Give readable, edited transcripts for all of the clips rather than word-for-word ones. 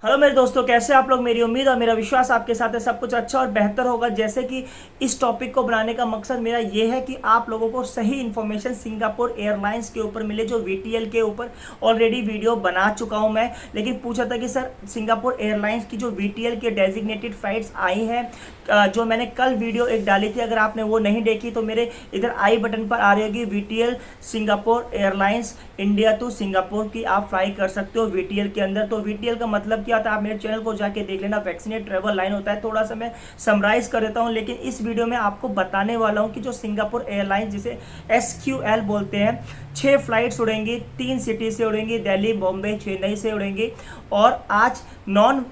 Hello मेरे दोस्तों, कैसे आप लोग। मेरी उम्मीद और मेरा विश्वास आपके साथ है सब कुछ अच्छा और बेहतर होगा। जैसे कि इस टॉपिक को बनाने का मकसद मेरा ये है कि आप लोगों को सही इन्फॉर्मेशन सिंगापुर एयरलाइंस के ऊपर मिले, जो वीटीएल के ऊपर ऑलरेडी वीडियो बना चुका हूं मैं। लेकिन पूछा था कि सर सिंगापुर एयरलाइंस की जो वीटीएल के डेजिग्नेटेड फ्लाइट्स आई हैं, जो मैंने कल वीडियो एक डाली थी, अगर आपने वो नहीं देखी तो मेरे इधर आई बटन पर आ रही होगी VTL Singapore Airlines India to Singapore की आप फ्लाई कर सकते हो वीटीएल के अंदर। तो वीटीएल का मतलब क्या था, आप मेरे चैनल को जाके देख लेना। वैक्सीनेट ट्रेवल लाइन होता है, थोड़ा सा मैं समराइज कर देता हूँ। लेकिन इस वीडियो में आपको बताने वाला हूँ कि जो सिंगापुर एयरलाइंस जिसे SQL बोलते हैं, 6 फ्लाइट्स उड़ेंगी, 3 सिटी से उड़ेंगी, दिल्ली, बॉम्बे, चेन्नई से उड़ेंगी। और आज नॉन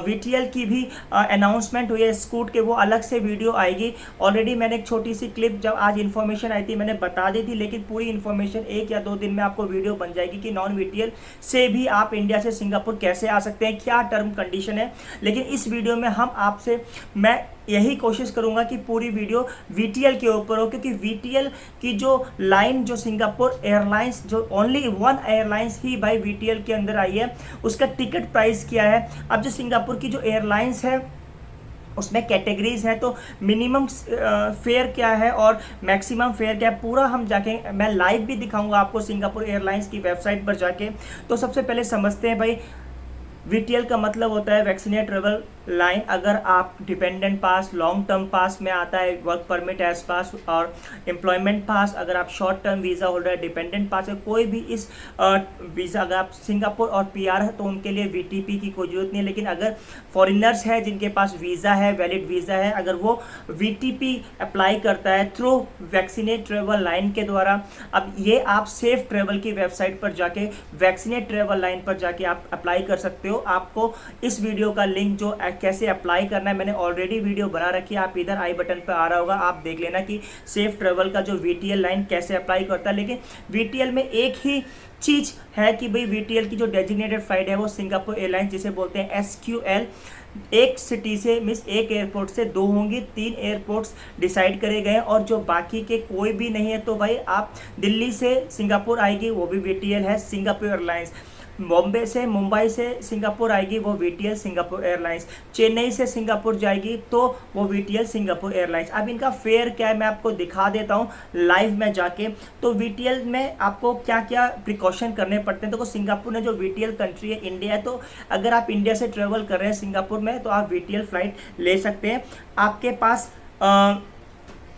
वीटीएल की भी अनाउंसमेंट हुई है स्कूट के, वो अलग से वीडियो आएगी। ऑलरेडी मैंने एक छोटी सी क्लिप जब आज इन्फॉर्मेशन आई थी मैंने बता दी थी, लेकिन पूरी इन्फॉर्मेशन 1 या 2 दिन में आपको वीडियो बन जाएगी कि नॉन वीटीएल से भी आप इंडिया से सिंगापुर कैसे आ सकते हैं, क्या टर्म कंडीशन है। लेकिन इस वीडियो में हम आपसे मैं यही कोशिश करूंगा कि पूरी वीडियो वीटीएल के ऊपर हो, क्योंकि वीटीएल की जो लाइन, जो सिंगापुर एयरलाइंस, जो ओनली वन एयरलाइंस ही भाई वीटीएल के अंदर आई है, उसका टिकट प्राइस क्या है। अब जो सिंगापुर की जो एयरलाइंस है उसमें कैटेगरीज है, तो मिनिमम फेयर क्या है और मैक्सिमम फेयर क्या है, पूरा हम जाके मैं लाइव भी दिखाऊंगा आपको सिंगापुर एयरलाइंस की वेबसाइट पर जाके। तो सबसे पहले समझते हैं भाई, वीटीएल का मतलब होता है वैक्सीनेट ट्रेवल लाइन। अगर आप डिपेंडेंट पास, लॉन्ग टर्म पास में आता है वर्क परमिट एज पास और एम्प्लॉयमेंट पास, अगर आप short term visa holder, dependent pass है, कोई भी इस वीज़ा, अगर आप सिंगापुर और पीआर है तो उनके लिए वीटीपी की कोई जरूरत नहीं है। लेकिन अगर फॉरेनर्स है जिनके पास वीज़ा है, वैलिड वीज़ा है, अगर वो वीटीपी अप्लाई करता है थ्रू वैक्सीनेट ट्रेवल लाइन के द्वारा, अब ये आप सेफ ट्रेवल की वेबसाइट पर जाके वैक्सीनेट ट्रेवल लाइन पर जाके आप अप्लाई कर सकते हो। आपको इस वीडियो का लिंक जो कैसे अप्लाई करना है मैंने ऑलरेडी वीडियो बना रखी है, आप इधर आई बटन पर आ रहा होगा, आप देख लेना कि सेफ ट्रेवल का जो वीटीएल लाइन कैसे अप्लाई करता है। लेकिन वीटीएल में एक ही चीज है कि भाई वीटीएल की जो डेजिग्नेटेड फ्लाइट है वो सिंगापुर एयरलाइंस जिसे बोलते हैं SQL, एक सिटी से मिस एक एयरपोर्ट से 2 होंगी, 3 एयरपोर्ट्स डिसाइड करे गए और जो बाकी के कोई भी नहीं है। तो भाई आप दिल्ली से सिंगापुर आएगी वो भी वीटीएल है सिंगापुर एयरलाइंस, बॉम्बे से मुंबई से सिंगापुर आएगी वो वीटीएल सिंगापुर एयरलाइंस, चेन्नई से सिंगापुर जाएगी तो वो वीटीएल सिंगापुर एयरलाइंस। अब इनका फेयर क्या है मैं आपको दिखा देता हूँ लाइव में जाके। तो वीटीएल में आपको क्या क्या प्रिकॉशन करने पड़ते हैं। तो सिंगापुर ने जो वीटीएल कंट्री है, इंडिया है, तो अगर आप इंडिया से ट्रेवल कर रहे हैं सिंगापुर में तो आप वीटीएल फ्लाइट ले सकते हैं। आपके पास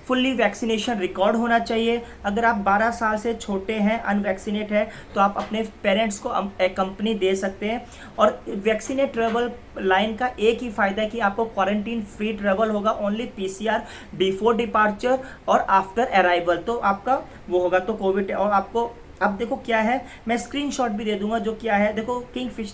फुल्ली वैक्सीनेशन रिकॉर्ड होना चाहिए। अगर आप 12 साल से छोटे हैं, अनवैक्सीनेट है, तो आप अपने पेरेंट्स को कंपनी दे सकते हैं। और वैक्सीनेट ट्रेवल लाइन का एक ही फ़ायदा है कि आपको क्वारंटीन फ्री ट्रेवल होगा, ओनली PCR बिफोर डिपार्चर और आफ्टर अराइवल, तो आपका वो होगा। तो कोविड और आपको अब देखो क्या है, मैं स्क्रीनशॉट भी दे दूंगा जो क्या है। देखो किंगफिश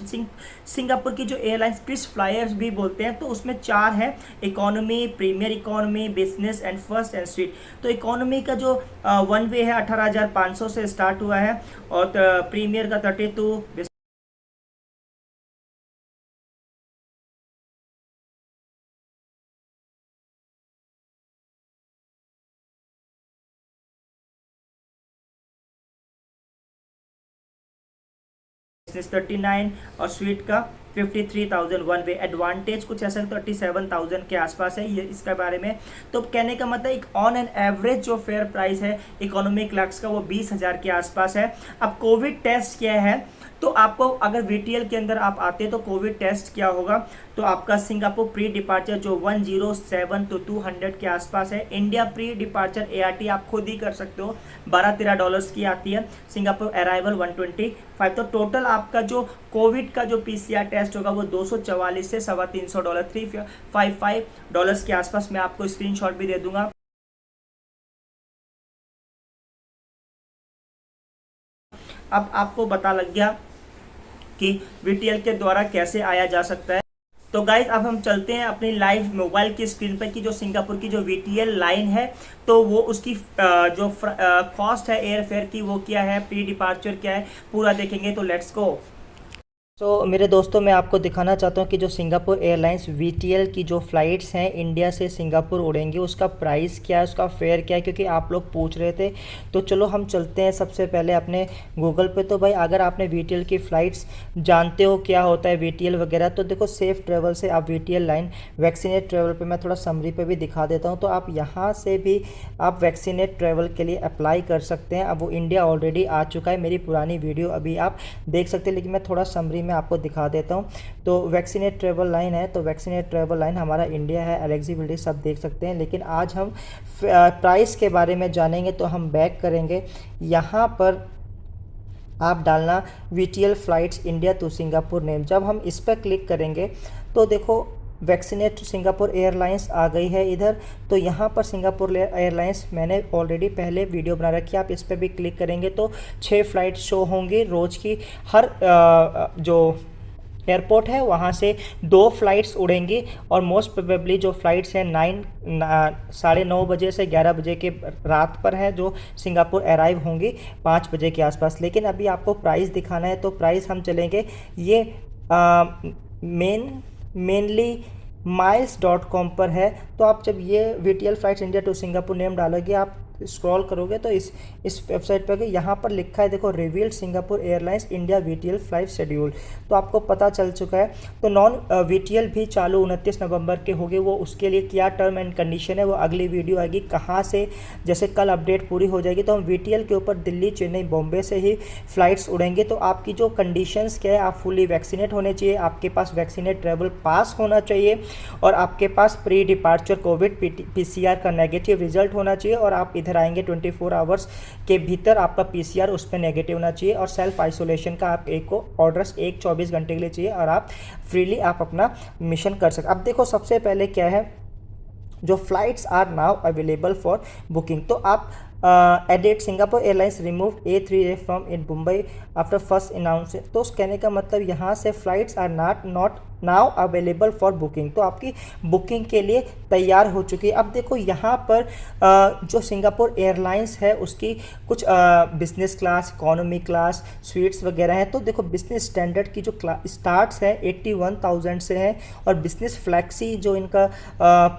सिंगापुर की जो एयरलाइंस क्रिस फ्लायर्स भी बोलते हैं, तो उसमें 4 है, economy, premier economy, business and first and suite. तो इकोनॉमी का जो 1 वे है 18,500 से स्टार्ट हुआ है और प्रीमियर का 32, 39 और स्वीट का 53,000 वन वे। एडवांटेज कुछ ऐसा 37,000 के आसपास है ये इसके बारे में। तो कहने का मतलब एक ऑन एन एवरेज जो फेयर प्राइस है इकोनॉमिक क्लास का वो 20,000 के आसपास है। अब कोविड टेस्ट क्या है, तो आपको अगर वीटीएल के अंदर आप आते हैं तो कोविड टेस्ट क्या होगा, तो आपका सिंगापुर प्री डिपार्चर जो 107 to 200 के आसपास है। इंडिया प्री डिपार्चर ART आप खुद ही कर सकते हो, $12-13 की आती है। Singapore arrival 125। तो टोटल आपका जो कोविड का जो PCR टेस्ट होगा वो 244 से $350, $355 के आसपास। मैं आपको स्क्रीनशॉट भी दे दूंगा। अब आपको पता लग गया कि वीटीएल के द्वारा कैसे आया जा सकता है। तो गाइज अब हम चलते हैं अपनी लाइव मोबाइल की स्क्रीन पर कि जो सिंगापुर की जो वीटीएल लाइन है तो वो उसकी जो कॉस्ट है एयर फेयर की वो क्या है, प्री डिपार्चर क्या है, पूरा देखेंगे। तो लेट्स गो। मेरे दोस्तों, मैं आपको दिखाना चाहता हूँ कि जो सिंगापुर एयरलाइंस वीटीएल की जो फ़्लाइट्स हैं इंडिया से सिंगापुर उड़ेंगी, उसका प्राइस क्या है, उसका फेयर क्या है, क्योंकि आप लोग पूछ रहे थे। तो चलो हम चलते हैं सबसे पहले अपने गूगल पे। तो भाई अगर आपने वीटीएल की फ़्लाइट्स जानते हो क्या होता है वीटीएल वगैरह, तो देखो सेफ़ ट्रेवल से आप वीटीएल लाइन वैक्सीनेट ट्रेवल पर मैं थोड़ा समरी पर भी दिखा देता हूँ। तो आप यहाँ से भी आप वैक्सीनेट ट्रेवल के लिए अप्लाई कर सकते हैं। अब वो इंडिया ऑलरेडी आ चुका है, मेरी पुरानी वीडियो अभी आप देख सकते हैं, लेकिन मैं थोड़ा समरी मैं आपको दिखा देता हूँ। तो वैक्सीनेट ट्रेवल लाइन है, तो वैक्सीनेट ट्रेवल लाइन हमारा इंडिया है, एलिजिबिलिटी सब देख सकते हैं। लेकिन आज हम प्राइस के बारे में जानेंगे। तो हम बैक करेंगे, यहाँ पर आप डालना VTL flights India to Singapore name. जब हम इस पर क्लिक करेंगे तो देखो वैक्सीनेट सिंगापुर एयरलाइंस आ गई है इधर। तो यहाँ पर सिंगापुर एयरलाइंस मैंने ऑलरेडी पहले वीडियो बना रखी है, आप इस पर भी क्लिक करेंगे तो 6 फ्लाइट शो होंगी रोज़ की। हर जो एयरपोर्ट है वहाँ से 2 फ्लाइट्स उड़ेंगी, और मोस्ट प्रोबेबली जो फ़्लाइट्स हैं 9:30 बजे से 11 बजे के रात पर हैं, जो सिंगापुर अराइव होंगी 5 बजे के आसपास। लेकिन अभी आपको प्राइस दिखाना है, तो प्राइस हम चलेंगे ये मेनली miles.com पर है। तो आप जब ये VTL flights India to Singapore name डालोगे, आप स्क्रॉल करोगे तो इस वेबसाइट पर यहाँ पर लिखा है, देखो revealed Singapore Airlines India VTL flight schedule. तो आपको पता चल चुका है। तो नॉन वीटीएल भी चालू 29 नवंबर के होंगे। वो उसके लिए क्या टर्म एंड कंडीशन है वो अगली वीडियो आएगी, कहाँ से, जैसे कल अपडेट पूरी हो जाएगी। तो हम वीटीएल के ऊपर दिल्ली, चेन्नई, बॉम्बे से ही फ़्लाइट्स उड़ेंगे। तो आपकी जो कंडीशंस क्या है, आप फुली वैक्सीनेट होने चाहिए, आपके पास वैक्सीनेट ट्रैवल पास होना चाहिए, और आपके पास प्री डिपार्चर कोविड पीसीआर का नेगेटिव रिजल्ट होना चाहिए, और आप इधर आएंगे 24 आवर्स के भीतर आपका पीसीआर उस पर नेगेटिव होना चाहिए, और सेल्फ आइसोलेशन का आप एक को ऑर्डर्स 24 घंटे के लिए चाहिए, और आप फ्रीली आप अपना मिशन कर सकते। अब देखो सबसे पहले क्या है, जो flights are now available for booking. तो आप added Singapore Airlines removed A3A from in Mumbai after first announce. तो उस कहने का मतलब यहाँ से flights are not now available for booking. तो आपकी बुकिंग के लिए तैयार हो चुकी है। अब देखो यहाँ पर जो सिंगापुर एयरलाइंस है उसकी कुछ business class, economy class, sweets वगैरह हैं। तो देखो बिजनेस स्टैंडर्ड की जो स्टार्ट्स है 81,000 से है, और बिजनेस फ्लैक्सी जो इनका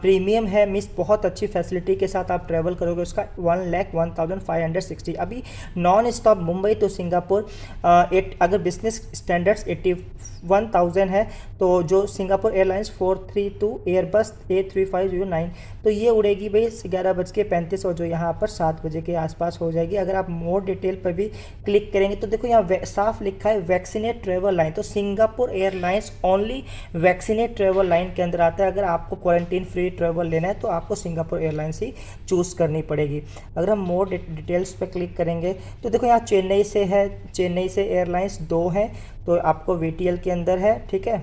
प्रीमियम है, मीन्स बहुत अच्छी फैसिलिटी के साथ आप ट्रैवल करोगे, उसका 1,01,560। अभी non stop Mumbai to Singapore अगर बिजनेस स्टैंडर्ड्स 81,000 है, तो जो सिंगापुर एयरलाइंस 432 एयरबस A350-9, तो ये उड़ेगी भाई 11:35, और जो यहाँ पर 7 बजे के आसपास हो जाएगी। अगर आप मोर डिटेल पर भी क्लिक करेंगे तो देखो यहाँ साफ लिखा है वैक्सीनेट ट्रेवल लाइन। तो Singapore airlines only vaccinate travel line के अंदर आता है। अगर आपको क्वारंटीन फ्री ट्रेवल लेना है तो आपको सिंगापुर एयरलाइंस ही चूज़ करनी पड़ेगी। अगर हम मोर डिटेल्स पर क्लिक करेंगे तो देखो यहाँ चेन्नई से है, चेन्नई से एयरलाइंस 2 हैं, तो आपको वीटीएल के अंदर है, ठीक है।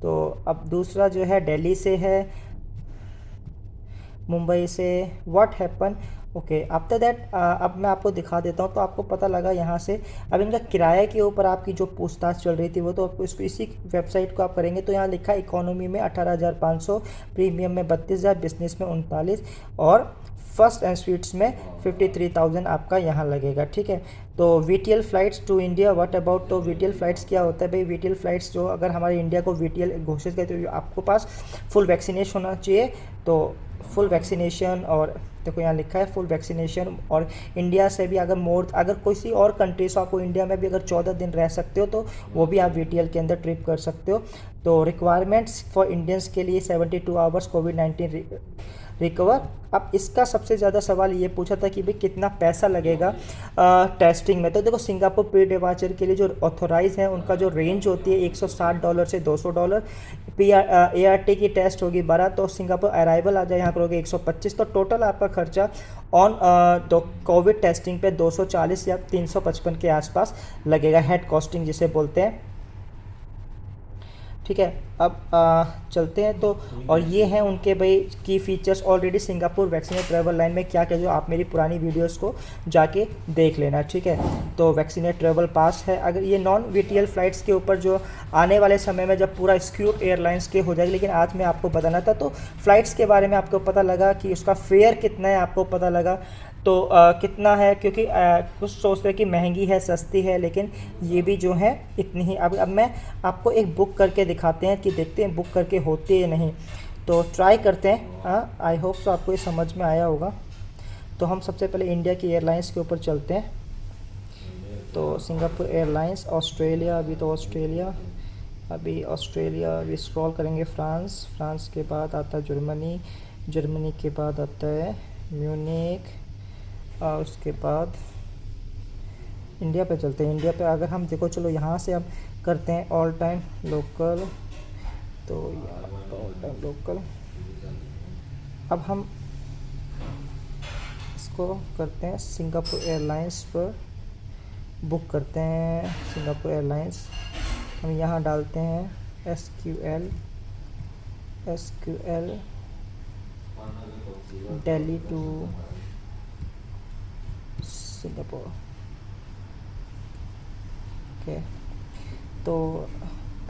तो अब दूसरा जो है दिल्ली से है, मुंबई से। What happen, okay after that अब मैं आपको दिखा देता हूँ। तो आपको पता लगा यहाँ से। अब इनका किराए के ऊपर आपकी जो पूछताछ चल रही थी वो तो आपको इसको इसी वेबसाइट को आप करेंगे तो यहाँ लिखा है इकोनॉमी में 18,500, प्रीमियम में 32,000, बिजनेस में 39, और फर्स्ट एंड स्वीट्स में 53,000 आपका यहाँ लगेगा, ठीक है। तो VTL flights to India what about. तो वीटीएल फ़्लाइट्स क्या होता है भाई, वीटीएल फ़्लाइट्स जो अगर हमारे इंडिया को वीटीएल घोषित करते तो आपको पास फुल वैक्सीनेशन होना चाहिए। तो फुल वैक्सीनेशन, और देखो यहाँ लिखा है फुल वैक्सीनेशन, और इंडिया से भी अगर किसी और कंट्री से आपको इंडिया में भी अगर 14 दिन रह सकते हो तो वो भी आप वीटीएल के अंदर ट्रिप कर सकते हो। तो रिक्वायरमेंट्स फॉर इंडियंस के लिए 72 आवर्स कोविड-19 रिकवर। अब इसका सबसे ज़्यादा सवाल ये पूछा था कि भाई कितना पैसा लगेगा टेस्टिंग में। तो देखो सिंगापुर प्री डिपार्चर के लिए जो ऑथोराइज हैं उनका जो रेंज होती है $160 से $200। ART की टेस्ट होगी 12, तो सिंगापुर अराइवल आ जाए यहाँ करोगे 125। तो टोटल आपका खर्चा ऑन कोविड टेस्टिंग पे 240 या 355 के आसपास लगेगा, हेड कॉस्टिंग जिसे बोलते हैं, ठीक है। अब चलते हैं तो, और ये हैं उनके भाई की features already Singapore vaccinate travel line में क्या क्या, जो आप मेरी पुरानी वीडियोस को जाके देख लेना, ठीक है। तो वैक्सीनेट ट्रैवल पास है। अगर ये नॉन वीटीएल फ़्लाइट्स के ऊपर जो आने वाले समय में जब पूरा स्क्यूट एयरलाइंस के हो जाएगी, लेकिन आज मैं आपको बताना था। तो फ़्लाइट्स के बारे में आपको पता लगा कि उसका फेयर कितना है, आपको पता लगा तो कितना है, क्योंकि कुछ सोचते हैं कि महंगी है सस्ती है, लेकिन ये भी जो है इतनी ही। अब मैं आपको एक बुक करके दिखाते हैं कि देखते हैं बुक करके होती है नहीं, तो ट्राई करते हैं। आई होप सो आपको ये समझ में आया होगा। तो हम सबसे पहले इंडिया की एयरलाइंस के ऊपर चलते हैं। तो सिंगापुर एयरलाइंस, ऑस्ट्रेलिया, अभी तो ऑस्ट्रेलिया, अभी स्क्रॉल करेंगे फ्रांस, फ्रांस के बाद आता है जर्मनी, जर्मनी के बाद आता है म्यूनिक, और उसके बाद इंडिया पे चलते हैं। इंडिया पे अगर हम देखो, चलो यहाँ से हम करते हैं ऑल टाइम लोकल, तो यहाँ पर ऑल टाइम लोकल। अब हम इसको करते हैं सिंगापुर एयरलाइंस पर बुक करते हैं। सिंगापुर एयरलाइंस हम यहाँ डालते हैं SQL Delhi to Singapore. Okay, तो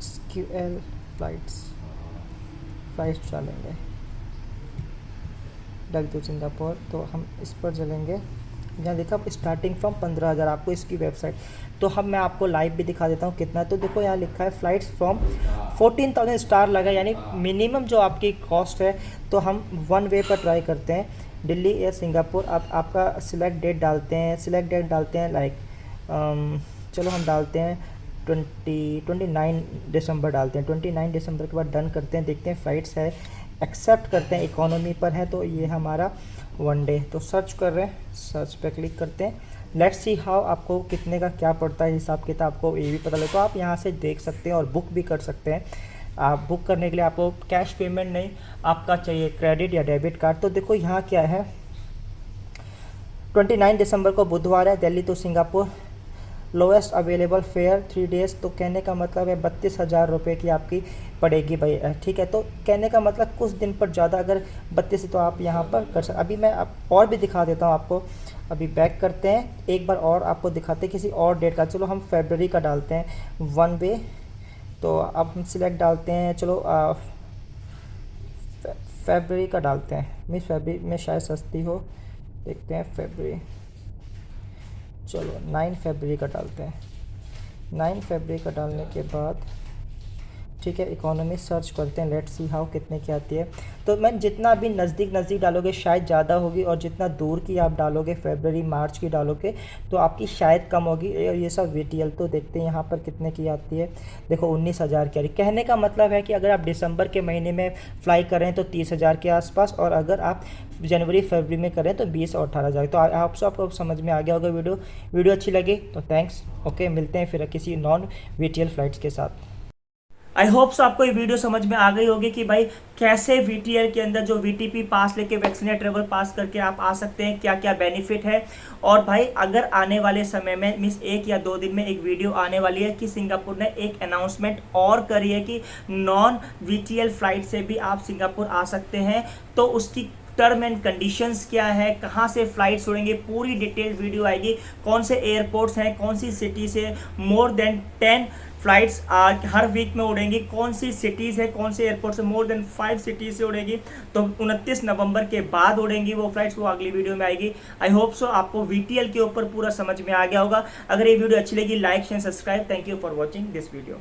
SQL फ्लाइट्स चलेंगे दिल्ली टू सिंगापुर। तो हम इस पर चलेंगे, यहाँ देखा स्टार्टिंग फ्रॉम 15,000 आपको इसकी वेबसाइट। तो हम मैं आपको लाइव भी दिखा देता हूँ कितना। तो देखो यहाँ लिखा है फ़्लाइट्स फ्रॉम 14,000 स्टार लगा, यानी मिनिमम जो आपकी कॉस्ट है। तो हम वन वे पर ट्राई करते हैं, दिल्ली या सिंगापुर। अब आपका सिलेक्ट डेट डालते हैं, लाइक चलो हम डालते हैं 29 दिसंबर डालते हैं। 29 दिसंबर के बाद डन करते हैं, देखते हैं फ़्लाइट्स है, एक्सेप्ट करते हैं। इकोनॉमी पर है तो ये हमारा वन डे। तो सर्च कर रहे हैं, सर्च पे क्लिक करते हैं। लेट्स सी हाउ आपको कितने का क्या पड़ता है, हिसाब किताब आपको ये भी पता लगे। तो आप यहाँ से देख सकते हैं और बुक भी कर सकते हैं। आप बुक करने के लिए आपको कैश पेमेंट नहीं, आपका चाहिए क्रेडिट या डेबिट कार्ड। तो देखो यहाँ क्या है, 29 दिसंबर को बुधवार है, Delhi to Singapore, lowest available fare 3 days. तो कहने का मतलब है 32,000 रुपये की आपकी पड़ेगी भाई, ठीक है। तो कहने का मतलब कुछ दिन पर ज़्यादा, अगर 32 तो आप यहाँ पर कर सकते। अभी मैं और भी दिखा देता हूँ आपको। अभी बैक करते हैं, एक बार और आपको दिखाते हैं किसी और डेट का। चलो हम फरवरी का डालते हैं वन वे। तो अब हम सिलेक्ट डालते हैं, चलो फरवरी का डालते हैं। मिस फरवरी में शायद सस्ती हो, देखते हैं फरवरी। चलो 9 फरवरी का डालते हैं। 9 फरवरी का डालने के बाद ठीक है, इकोनॉमी सर्च करते हैं, लेट्स सी हाउ कितने की आती है। तो मैं जितना भी नज़दीक डालोगे शायद ज़्यादा होगी, और जितना दूर की आप डालोगे, फरवरी मार्च की डालोगे तो आपकी शायद कम होगी। और ये सब VTL। तो देखते हैं यहाँ पर कितने की आती है। देखो 19,000 की आ रही। कहने का मतलब है कि अगर आप दिसंबर के महीने में फ्लाई कर रहे हैं तो 30,000 के आसपास, और अगर आप जनवरी फरवरी में करें तो 20 और 18,000। तो आपको समझ में आ गया होगा। वीडियो अच्छी लगी तो थैंक्स। ओके, मिलते हैं फिर किसी नॉन VTL फ्लाइट्स के साथ। आई होप सो आपको ये वीडियो समझ में आ गई होगी कि भाई कैसे VTL के अंदर जो VTP पास लेके वैक्सीनेट ट्रेवल पास करके आप आ सकते हैं, क्या क्या बेनिफिट है। और भाई अगर आने वाले समय में मिस 1 या 2 दिन में एक वीडियो आने वाली है कि सिंगापुर ने एक अनाउंसमेंट और करी है कि नॉन VTL फ्लाइट से भी आप सिंगापुर आ सकते हैं। तो उसकी टर्म एंड कंडीशंस क्या है, कहाँ से फ्लाइट्स उड़ेंगे, पूरी डिटेल वीडियो आएगी। कौन से एयरपोर्ट्स हैं, कौन सी सिटी से मोर देन 10 फ्लाइट्स हर वीक में उड़ेंगी, कौन सी सिटीज़ है, कौन से एयरपोर्ट से मोर देन 5 सिटीज़ से उड़ेगी। तो 29 नवंबर के बाद उड़ेंगी वो फ्लाइट्स, वो अगली वीडियो में आएगी। आई होप सो आपको VTL के ऊपर पूरा समझ में आ गया होगा। अगर ये वीडियो अच्छी लगी, like share subscribe. Thank you for watching this video.